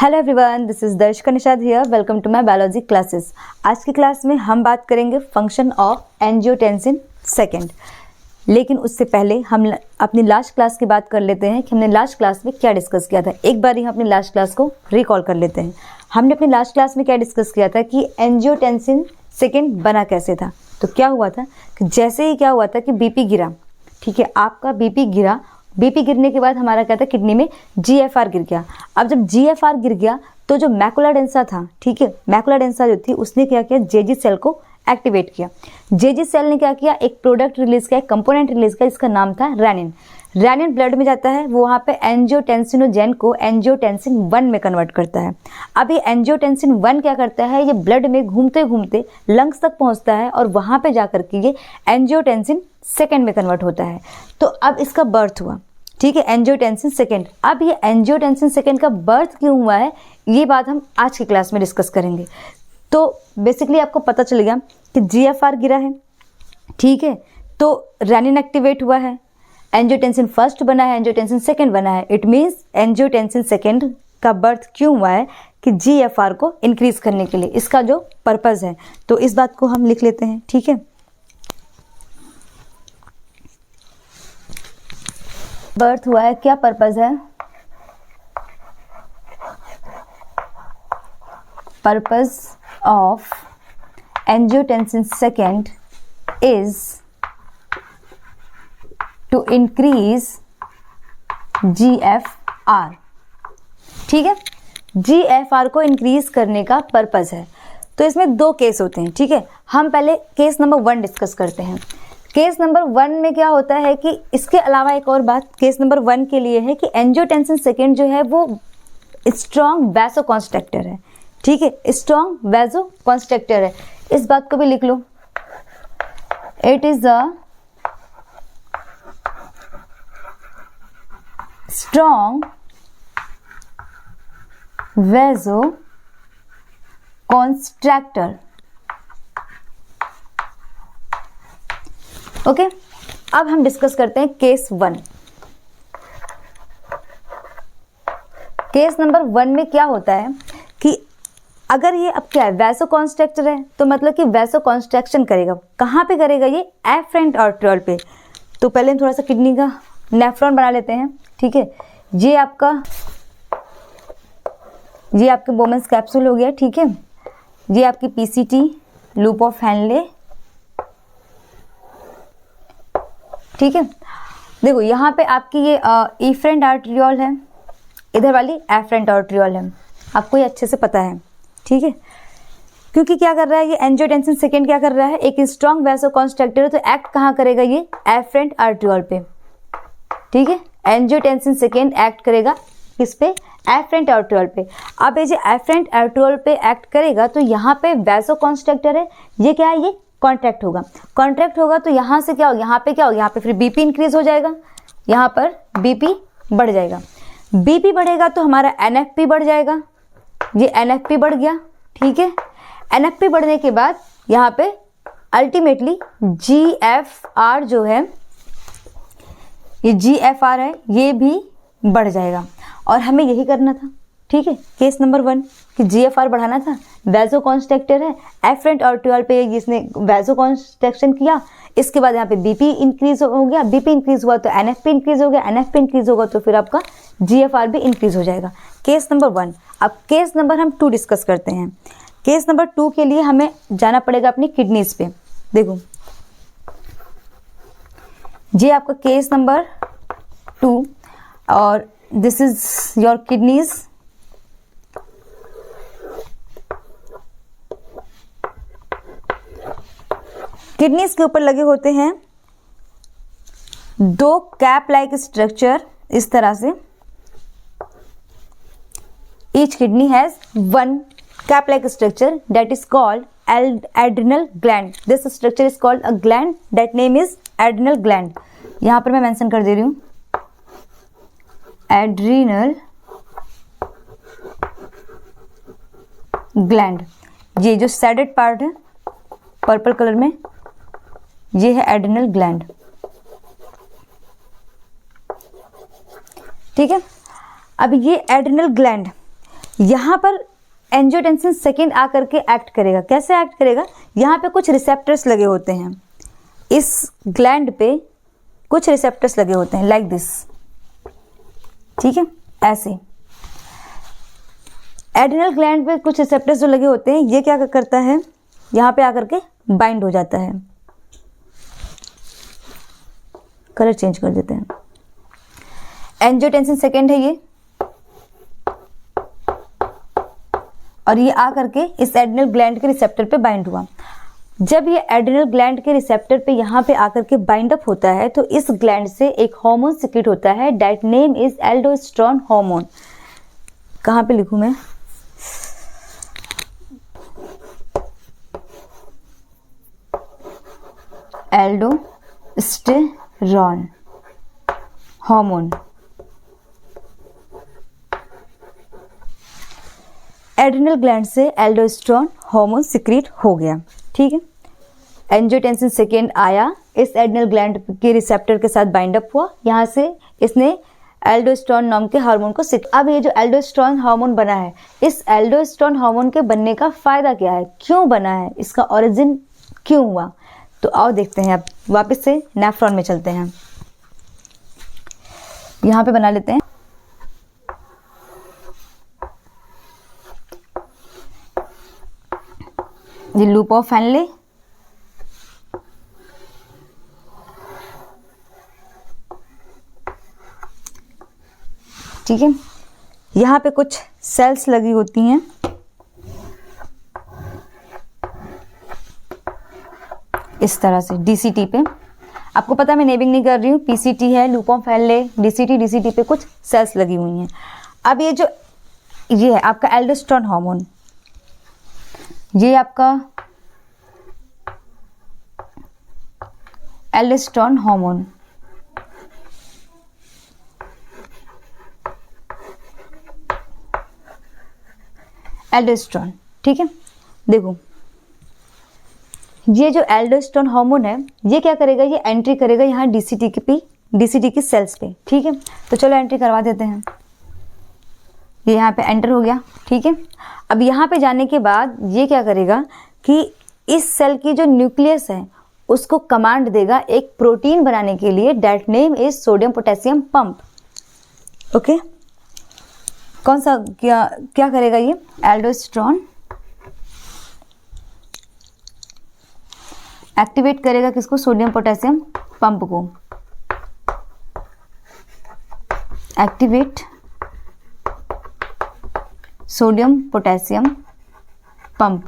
Hello everyone, this is Darshika Nishad here. Welcome to my biology classes. आज की class में हम बात करेंगे फंक्शन ऑफ एंजियोटेंसिन सेकेंड। लेकिन उससे पहले हम अपनी लास्ट क्लास की बात कर लेते हैं कि हमने लास्ट क्लास में क्या डिस्कस किया था। एक बार ही हम अपनी लास्ट क्लास को रिकॉल कर लेते हैं। हमने अपनी लास्ट क्लास में क्या डिस्कस किया था कि एंजियोटेंसिन सेकेंड बना कैसे था। तो क्या हुआ था कि जैसे ही क्या हुआ था कि बीपी गिरा, ठीक है, आपका बीपी गिरा। बीपी गिरने के बाद हमारा क्या था, किडनी में जीएफआर गिर गया। अब जब जीएफआर गिर गया तो जो मैकुला डेंसा था, ठीक है, मैकुला डेंसा जो थी उसने क्या किया, जेजी सेल को एक्टिवेट किया। जेजी सेल ने क्या किया, एक प्रोडक्ट रिलीज किया, एक कंपोनेंट रिलीज किया, इसका नाम था रेनिन। रेनिन ब्लड में जाता है, वो वहाँ पे एंजियोटेंसिनोजेन को एंजियोटेंसिन 1 में कन्वर्ट करता है। अब ये एंजियोटेंसिन 1 क्या करता है, ये ब्लड में घूमते घूमते लंग्स तक पहुँचता है और वहाँ पे जाकर के ये एंजियोटेंसिन सेकेंड में कन्वर्ट होता है। तो अब इसका बर्थ हुआ, ठीक है, एंजियोटेंसिन सेकेंड। अब ये एंजियोटेंसिन सेकेंड का बर्थ क्यों हुआ है, ये बात हम आज की क्लास में डिस्कस करेंगे। तो बेसिकली आपको पता चल गया कि जीएफआर गिरा है, ठीक है, तो रेनिन एक्टिवेट हुआ है, एंजियोटेंसिन फर्स्ट बना है, एंजियोटेंसिन सेकेंड बना है। इट मीन्स एंजियोटेंसिन सेकेंड का बर्थ क्यों हुआ है कि जीएफआर को इंक्रीज करने के लिए, इसका जो पर्पज़ है। तो इस बात को हम लिख लेते हैं, ठीक है। बर्थ हुआ है, क्या पर्पज़ है, purpose of angiotensin second is to increase GFR, ठीक है, जीएफआर को इंक्रीज करने का पर्पज़ है। तो इसमें दो केस होते हैं, ठीक है। हम पहले केस नंबर 1 डिस्कस करते हैं। केस नंबर 1 में क्या होता है कि इसके अलावा एक और बात केस नंबर 1 के लिए है कि एंजियोटेंसिन सेकेंड जो है वो स्ट्रॉन्ग वैसोकॉन्स्ट्रक्टर है, ठीक है, स्ट्रॉन्ग वैसोकॉन्स्ट्रक्टर है। इस बात को भी लिख लो, it is a strong vasoconstrictor. Okay, अब हम डिस्कस करते हैं केस 1। केस नंबर 1 में क्या होता है कि अगर ये अब क्या है, वैसोकॉन्स्ट्रक्टर है, तो मतलब कि वैसोकॉन्स्ट्रक्शन करेगा, कहाँ पे करेगा, ये एफरेंट आर्टरियोल पे। तो पहले हम थोड़ा सा किडनी का नेफ्रॉन बना लेते हैं, ठीक है। ये आपका बोमेंस कैप्सूल हो गया, ठीक है। ये आपकी पीसीटी, लूप ऑफ हैनले, ठीक है। देखो यहाँ पे आपकी ये इफरेंट आर्टरियोल है, इधर वाली एफरेंट आर्टरियोल है, आपको ये अच्छे से पता है, ठीक है। क्योंकि क्या कर रहा है ये एंजियोटेंसिन सेकेंड, क्या कर रहा है, एक स्ट्रॉन्ग वैसोकॉन्स्ट्रक्टर है, तो एक्ट कहाँ करेगा, ये एफरेंट आर्टरियोल पे, ठीक है। एंजियोटेंसिन सेकेंड एक्ट करेगा किस पे, एफरेंट आर्टरियोल पे। अब ये जो एफरेंट आर्टरियोल पे एक्ट करेगा तो यहाँ पे वैसोकॉन्स्ट्रक्टर है, ये क्या है, ये कॉन्ट्रैक्ट होगा। कॉन्ट्रैक्ट होगा तो यहाँ से क्या होगा, यहाँ पे क्या होगा, यहाँ पे फिर बीपी इंक्रीज हो जाएगा, यहाँ पर बीपी बढ़ जाएगा। बीपी बढ़ेगा तो हमारा एनएफपी बढ़ जाएगा, ये एनएफपी बढ़ गया, ठीक है। एनएफपी बढ़ने के बाद यहाँ पे अल्टीमेटली जीएफआर जो है, ये जीएफआर है, ये भी बढ़ जाएगा। और हमें यही करना था, ठीक है, केस नंबर 1 कि जीएफआर बढ़ाना था। वैसोकॉन्स्ट्रक्टर है, एफरेंट आर्टरियोल पे इसने वैसोकॉन्स्ट्रक्शन किया, इसके बाद यहाँ पे बीपी इंक्रीज हो गया, बीपी इंक्रीज हुआ तो एनएफपी इंक्रीज हो गया, एनएफपी इंक्रीज होगा तो फिर आपका जीएफआर भी इंक्रीज हो जाएगा। Case number 1। अब केस नंबर हम 2 डिस्कस करते हैं। केस नंबर 2 के लिए हमें जाना पड़ेगा अपनी किडनीज पे। देखो ये आपका केस नंबर 2 और this is your kidneys. Kidneys के ऊपर लगे होते हैं 2 कैप लाइक स्ट्रक्चर, इस तरह से। Each kidney has 1 cap like structure that is called adrenal gland. This structure is called a gland, that name is adrenal gland. यहाँ पर मैं मेंशन कर दे रही हूँ adrenal gland। ये जो shaded part है पर्पल कलर में, ये है एड्रिनल ग्लैंड, ठीक है। अब ये एड्रिनल ग्लैंड यहाँ पर एंजियोटेंसिन सेकेंड आकर के एक्ट करेगा। कैसे एक्ट करेगा? यहाँ पे कुछ रिसेप्टर्स लगे होते हैं, इस ग्लैंड पे कुछ रिसेप्टर्स लगे होते हैं लाइक दिस, ठीक है, ऐसे। एड्रिनल ग्लैंड पे कुछ रिसेप्टर्स जो लगे होते हैं, ये क्या करता है, यहाँ पे आकर के बाइंड हो जाता है। कलर चेंज कर देते हैं। एंजियोटेंसिन सेकेंड है ये, और ये आकर के इस एड्रिनल ग्लैंड के रिसेप्टर पे बाइंड हुआ। जब ये एड्रिनल ग्लैंड के रिसेप्टर पे यहाँ पे आकर के बाइंड अप होता है, तो इस ग्लैंड से एक हार्मोन सिक्रेट होता है, that name is aldosterone hormone. कहाँ पे लिखूं मैं? Aldosterone hormone. एड्रिनल ग्लैंड से एल्डोस्टेरोन हार्मोन सिक्रीट हो गया, ठीक है। एंजियोटेंसिन सेकेंड आया, इस एड्रिनल ग्लैंड के रिसेप्टर के साथ बाइंड अप हुआ, यहाँ से इसने एल्डोस्टेरोन नाम के हार्मोन को अब ये जो एल्डोस्टेरोन हार्मोन बना है, इस एल्डोस्टेरोन हार्मोन के बनने का फायदा क्या है, क्यों बना है, इसका ओरिजिन क्यों हुआ? तो आओ देखते हैं। अब वापस से नेफ्रॉन में चलते हैं। यहाँ पे बना लेते हैं। ये लूप ऑफ फैनले, ठीक है। यहाँ पे कुछ सेल्स लगी होती हैं, इस तरह से डीसीटी पे। आपको पता है मैं नेमिंग नहीं कर रही हूँ, पीसीटी है, लूप ऑफ फैनले, डीसीटी पे कुछ सेल्स लगी हुई हैं। अब ये है आपका एल्डोस्टेरोन हार्मोन, ये आपका एल्डोस्टेरोन हार्मोन। एल्डोस्टेरोन, ठीक है। देखो ये जो एल्डोस्टेरोन हार्मोन है, ये क्या करेगा, ये एंट्री करेगा यहाँ डीसीटी की सेल्स पे, ठीक है। तो चलो एंट्री करवा देते हैं। ये यहाँ पे एंटर हो गया, ठीक है। अब यहाँ पे जाने के बाद ये क्या करेगा कि इस सेल की जो न्यूक्लियस है उसको कमांड देगा एक प्रोटीन बनाने के लिए, that name is sodium potassium pump. Okay, कौन सा क्या करेगा ये एल्डोस्टेरोन? एक्टिवेट करेगा किसको? सोडियम पोटेशियम पंप को। Activate sodium potassium pump.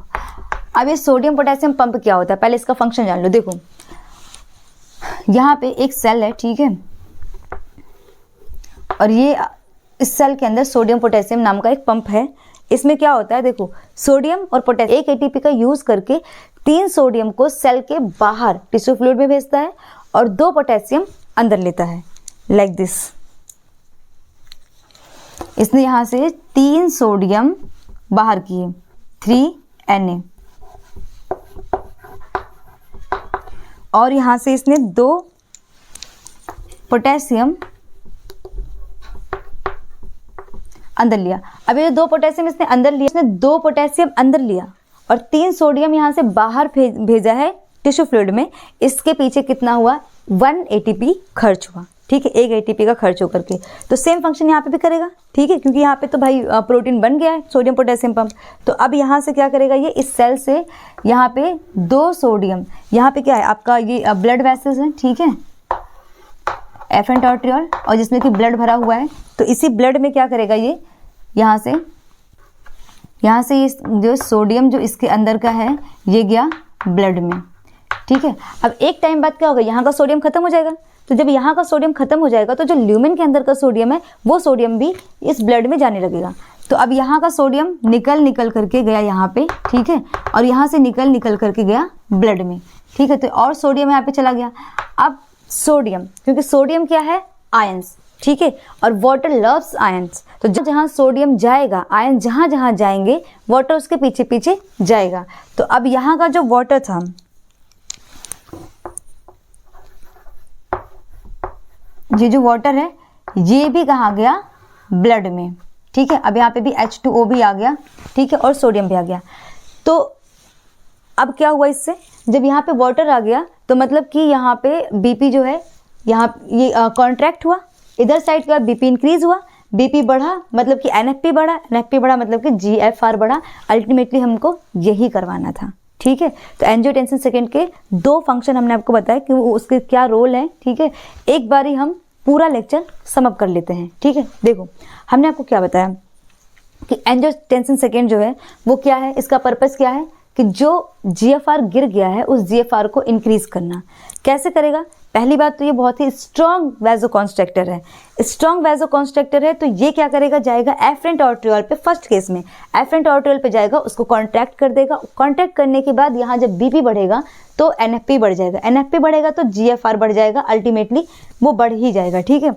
अब ये सोडियम पोटेशियम पंप क्या होता है, पहले इसका फंक्शन जान लो। देखो यहाँ पे एक सेल है, ठीक है, और ये इस सेल के अंदर सोडियम पोटेशियम नाम का एक पंप है। इसमें क्या होता है, देखो सोडियम और पोटेशियम, एक एटीपी का यूज करके 3 सोडियम को सेल के बाहर टिश्यू फ्लूइड में भेजता है और 2 पोटेशियम अंदर लेता है, लाइक दिस। इसने यहां से 3 सोडियम बाहर किए, 3Na, और यहां से इसने 2 पोटेशियम अंदर लिया। अब ये 2 पोटेशियम इसने अंदर लिया, इसने 2 पोटेशियम अंदर लिया और 3 सोडियम यहाँ से बाहर भेजा है टिश्यू फ्लूइड में। इसके पीछे कितना हुआ, 1 ATP खर्च हुआ, ठीक है, 1 ATP का खर्च होकर के। तो सेम फंक्शन यहाँ पे भी करेगा, ठीक है, क्योंकि यहाँ पे तो भाई प्रोटीन बन गया है सोडियम पोटेशियम पंप। तो अब यहाँ से क्या करेगा ये, इस सेल से यहाँ पे 2 सोडियम, यहाँ पे क्या है आपका ये ब्लड वेसल्स है, ठीक है, एफरेंट आर्टरियोल, और जिसमें कि ब्लड भरा हुआ है। तो इसी ब्लड में क्या करेगा ये, यहाँ से ये जो सोडियम जो इसके अंदर का है ये गया ब्लड में, ठीक है। अब एक टाइम बाद क्या होगा, यहाँ का सोडियम खत्म हो जाएगा। तो जब यहाँ का सोडियम खत्म हो जाएगा तो जो ल्यूमेन के अंदर का सोडियम है वो सोडियम भी इस ब्लड में जाने लगेगा। तो अब यहाँ का सोडियम निकल करके गया यहाँ पे, ठीक है, और यहाँ से निकल करके गया ब्लड में, ठीक है। तो और सोडियम यहाँ पे चला गया। अब सोडियम, क्योंकि सोडियम क्या है, आयंस, ठीक है, और वाटर लव्स आयंस। तो जहाँ सोडियम जाएगा, आयन जहाँ जहाँ जाएंगे, वाटर उसके पीछे पीछे जाएगा। तो अब यहाँ का जो वाटर था, ये जो वाटर है ये भी कहाँ गया, ब्लड में, ठीक है। अब यहाँ पे भी H2O भी आ गया, ठीक है, और सोडियम भी आ गया। तो अब क्या हुआ इससे, जब यहाँ पे वाटर आ गया तो मतलब कि यहाँ पे BP जो है यहाँ ये कॉन्ट्रैक्ट हुआ, इधर साइड का BP इंक्रीज हुआ, BP बढ़ा मतलब कि NFP बढ़ा, NFP बढ़ा मतलब कि GFR बढ़ा। अल्टीमेटली हमको यही करवाना था, ठीक है। तो एंजियोटेंसिन सेकेंड के 2 फंक्शन हमने आपको बताया कि उसके क्या रोल है, ठीक है। एक बारी हम पूरा लेक्चर सम अप कर लेते हैं, ठीक है। देखो हमने आपको क्या बताया कि एंजियोटेंसिन सेकेंड जो है वो क्या है, इसका पर्पस क्या है कि जो GFR गिर गया है उस GFR को इंक्रीज करना। कैसे करेगा, पहली बात तो ये बहुत ही स्ट्रॉन्ग वैसोकॉन्स्ट्रिक्टर है, स्ट्रॉन्ग वैसोकॉन्स्ट्रिक्टर है। तो ये क्या करेगा, जाएगा एफरेंट आर्टरियोल पे, फर्स्ट केस में एफरेंट आर्टरियोल पे जाएगा, उसको कॉन्ट्रैक्ट कर देगा। कॉन्ट्रैक्ट करने के बाद यहाँ जब BP बढ़ेगा तो NFP बढ़ जाएगा, NFP बढ़ेगा तो GFR बढ़ जाएगा, अल्टीमेटली वो बढ़ ही जाएगा, ठीक है।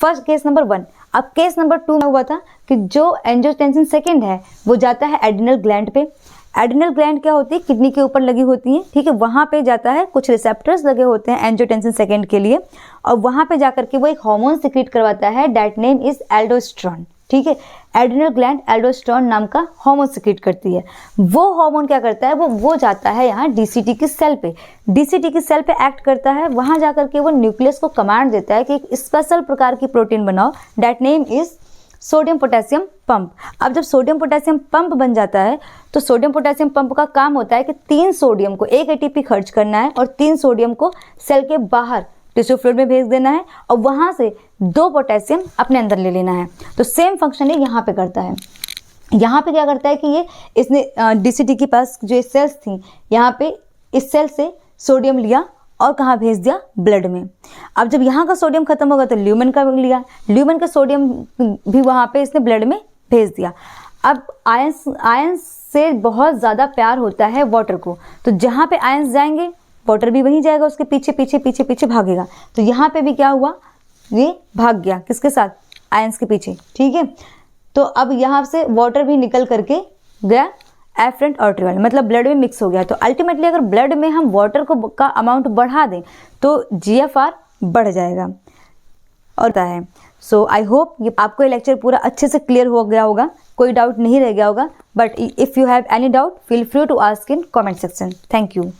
First case number 1। अब केस नंबर 2 में हुआ था कि जो एंजियोटेंसिन सेकेंड है वो जाता है एड्रिनल ग्लैंड पे। एड्रिनल ग्लैंड क्या होती है, किडनी के ऊपर लगी होती है, ठीक है। वहाँ पे जाता है, कुछ रिसेप्टर्स लगे होते हैं एंजियोटेंसिन सेकेंड के लिए, और वहाँ पे जाकर के वो एक हार्मोन सिक्रीट करवाता है, दैट नेम इज एल्डोस्टेरोन, ठीक है। एड्रिनल ग्लैंड एल्डोस्टेरोन नाम का हार्मोन सिक्रीट करती है। वो हार्मोन क्या करता है, वो जाता है यहाँ DCT की सेल पे, DCT की सेल पे एक्ट करता है। वहाँ जाकर के वो न्यूक्लियस को कमांड देता है कि एक स्पेशल प्रकार की प्रोटीन बनाओ, that name is sodium potassium pump. अब जब सोडियम पोटेशियम पंप बन जाता है तो सोडियम पोटेशियम पंप का काम होता है कि 3 सोडियम को 1 ATP खर्च करना है और 3 सोडियम को सेल के बाहर टिश्यू फ्लूइड में भेज देना है और वहां से 2 पोटेशियम अपने अंदर ले लेना है। तो सेम फंक्शन ये यहाँ पे करता है। यहाँ पे क्या करता है कि ये इसने DCT के पास जो सेल्स थी, यहाँ पे इस सेल से सोडियम लिया और कहाँ भेज दिया, ब्लड में। अब जब यहाँ का सोडियम खत्म होगा तो ल्यूमेन का लिया, ल्यूमेन का सोडियम भी वहाँ पे इसने ब्लड में भेज दिया। अब आयंस से बहुत ज़्यादा प्यार होता है वाटर को, तो जहाँ पे आयंस जाएंगे वाटर भी वहीं जाएगा, उसके पीछे पीछे पीछे पीछे भागेगा। तो यहाँ पे भी क्या हुआ, ये भाग गया किसके साथ, आयंस के पीछे, ठीक है। तो अब यहाँ से वाटर भी निकल करके गया एफरेंट आर्टरियोल, मतलब ब्लड में मिक्स हो गया। तो अल्टीमेटली अगर ब्लड में हम वाटर को का अमाउंट बढ़ा दें तो GFR बढ़ जाएगा और है। सो आई होप ये आपको ये लेक्चर पूरा अच्छे से क्लियर हो गया होगा, कोई डाउट नहीं रह गया होगा। But if you have any doubt feel free to ask in comment section. Thank you.